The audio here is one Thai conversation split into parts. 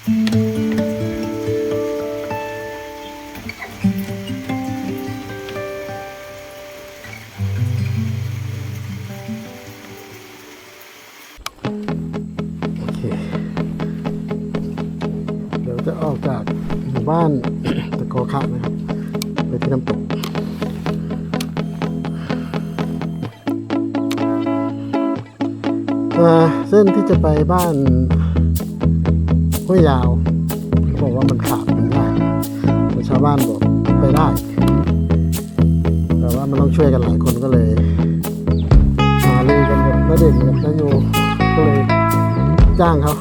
โอเคเดี๋ยวจะออกจากหมู่บ้านตะกอขะนะครับไปที่น้ำตกเส้นที่จะไปบ้านห้วยยาวเขาบอกว่ามันขาดมันได้แต่ชาวบ้านบอกไปได้แต่ว่ามันต้องช่วยกันหลายคนก็เลยหาลือกันกับณเดชน์กับนโยก็เลยจ้างเขา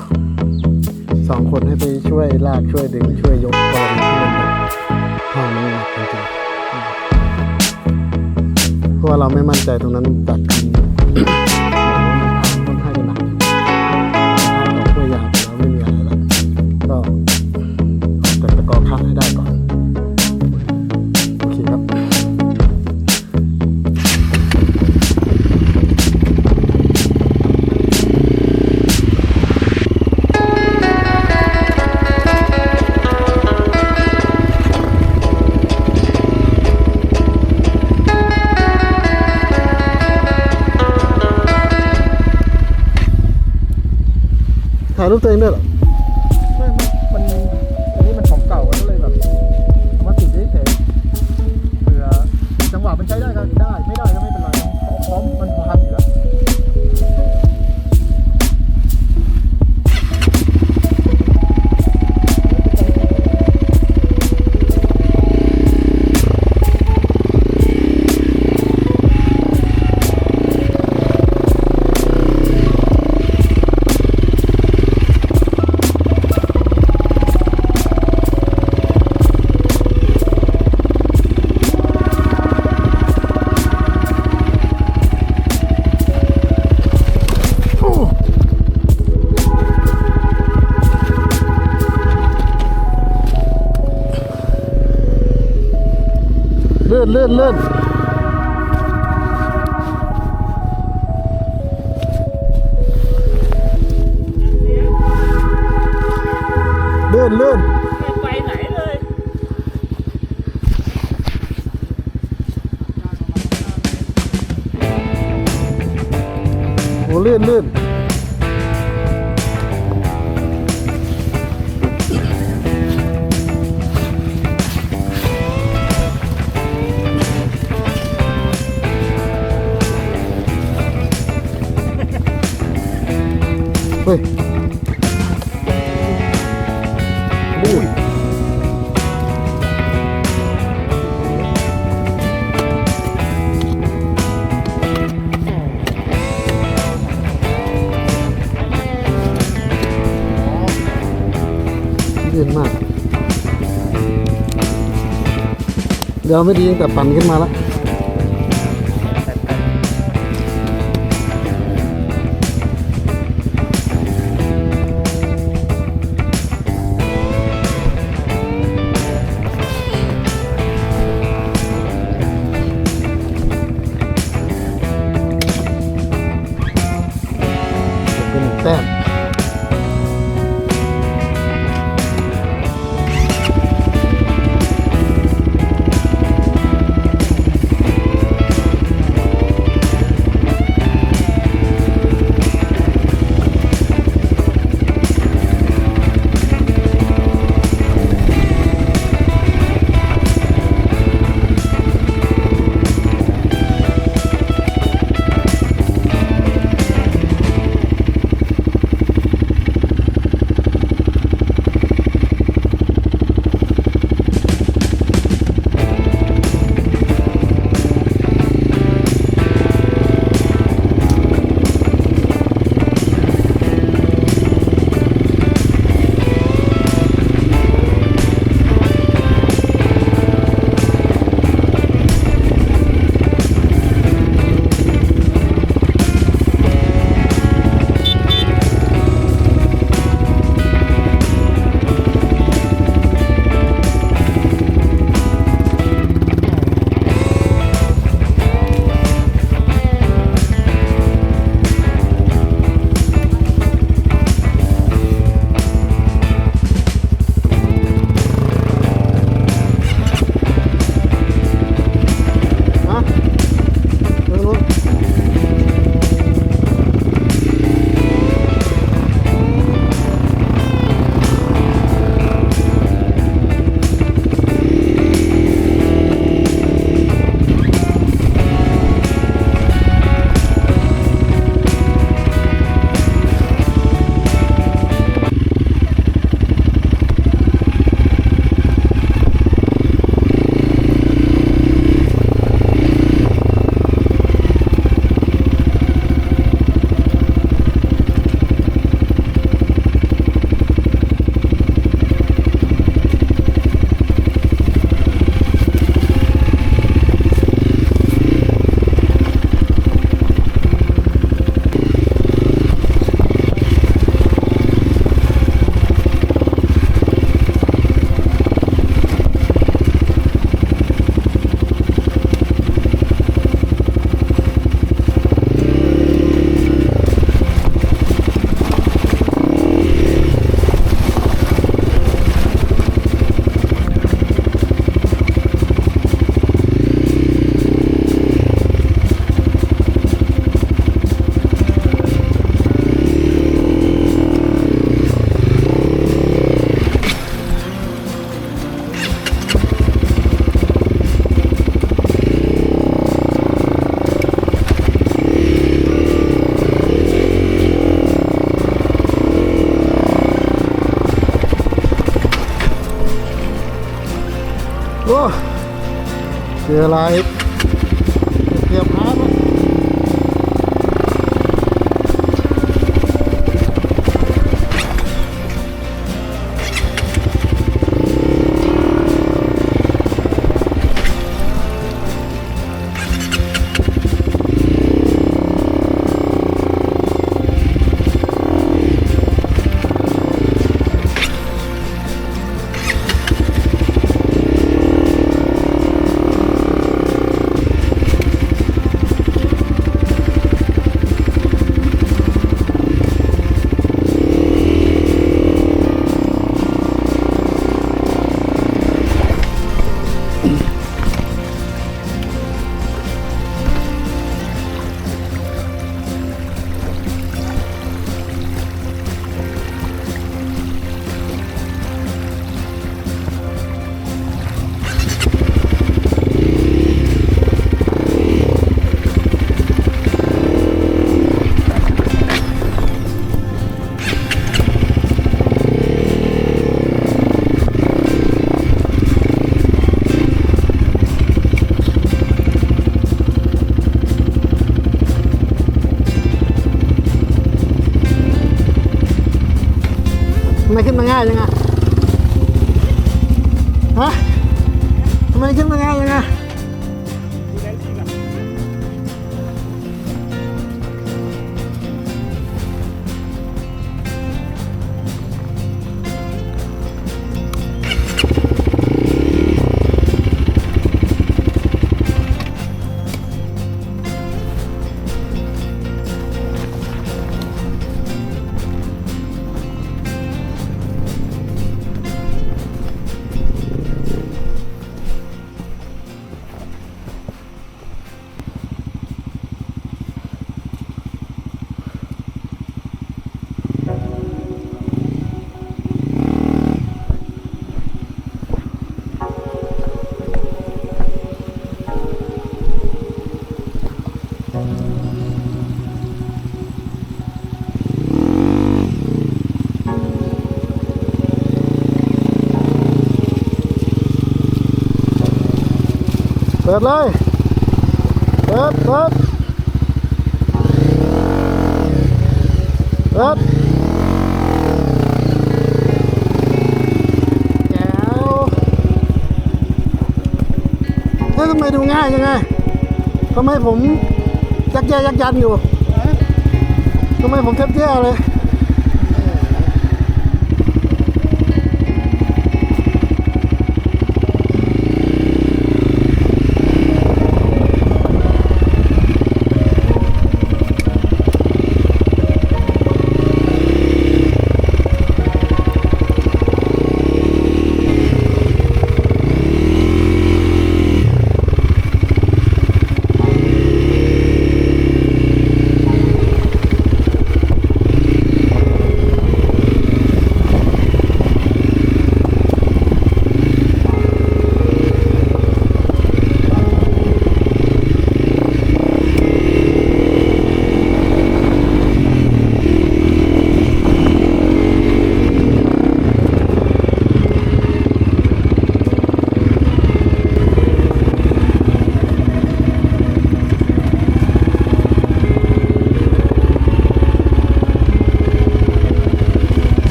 2 คนให้ไปช่วยลากช่วยดึงช่วยยกกองที่มันแบบทางมันหนักจริงๆเพราะว่าเราไม่มั่นใจตรงนั้นจากค่อนข้างจะหนักทางของห้วยยาวแล้วไม่มีอะไรแล้วก็แต่ตะกอข้างให้ได้ก่อนโอเคครับถ่ายรูปตัวเองด้วยเหรอไม่มันอันนี้มันของเก่าก็เลยแบบเอามาติดเฉยๆเผื่อจังหวะมันใช้ได้ก็ได้ไม่ได้ก็ไม่เป็นไรพร้อมมันพอทำอยู่แล้วเลื่อนเลื่อนไปไหนเลยโอ้เลื่อนเฮ้ยอุ้ยเลื่อนมากเดี๋ยวไม่ดีตั้งแต่ปั่นขึ้นมาแล้วเป็นแต้ม โอ้เจออะไรเกือบพลาดแล้วทำไมขึ้นมาง่ายจังอะฮะทำไมขึ้นมาง่ายจังอะเปิดเลยเปิดแจ๋วเฮ้ยทำไมดูง่ายจังไงทำไมผมยักแย่ยักยันอยู่ทำไมผมแทบแย่เลย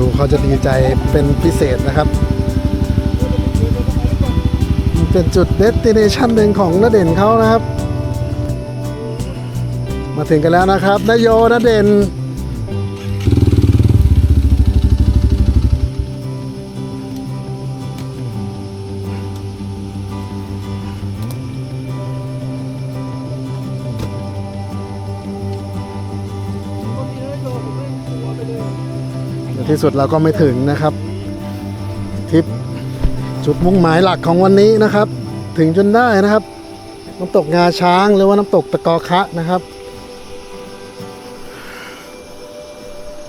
ดูเขาจะดีใจเป็นพิเศษนะครับมันเป็นจุดเดสติเนชันหนึ่งของณเด่นเขานะครับ มาถึงกันแล้วนะครับนโยณเด่นในที่สุดเราก็ไม่ถึงนะครับทริปจุดมุ่งหมายหลักของวันนี้นะครับ ถึงจนได้นะครับน้ำตกงาช้างหรือว่าน้ำตกตะกอคะนะครับ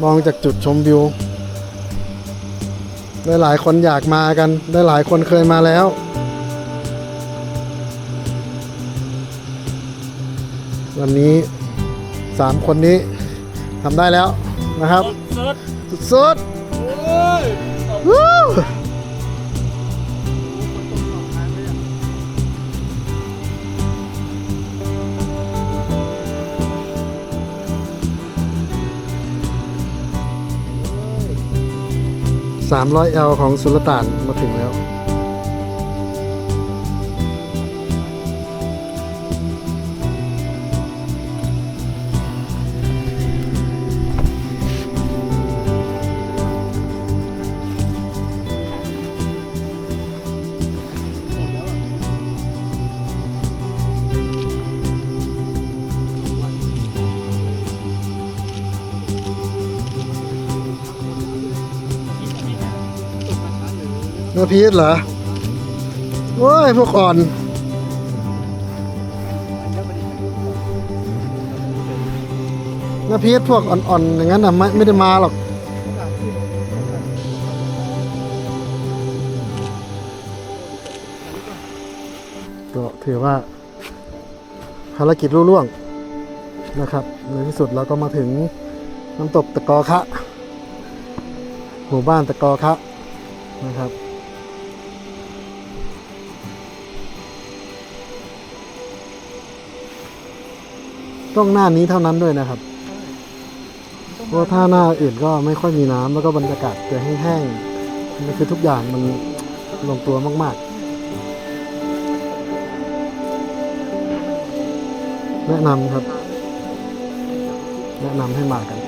มองจากจุดชมวิวได้หลายคนอยากมากันได้หลายคนเคยมาแล้ววันนี้3คนนี้ทำได้แล้วนะครับสุดๆวู้300L ของสุลต่านมาถึงแล้วนาพีชเหรอโอ้ยพวกอ่อนนาพีชพวกอ่อนๆอย่างนั้นน่ะไม่ได้มาหรอกก็ถือว่าภารกิจรุ่ล่วงนะครับในที่สุดเราก็มาถึงน้ำตกตะกอคะหมู่บ้านตะกอคะนะครับต้องหน้านี้เท่านั้นด้วยนะครับเพราะถ้าหน้าอื่นก็ไม่ค่อยมีน้ำแล้วก็บรรยากาศจะแห้งๆนี่คือทุกอย่างมันลงตัวมากๆแนะนำครับแนะนำให้มากัน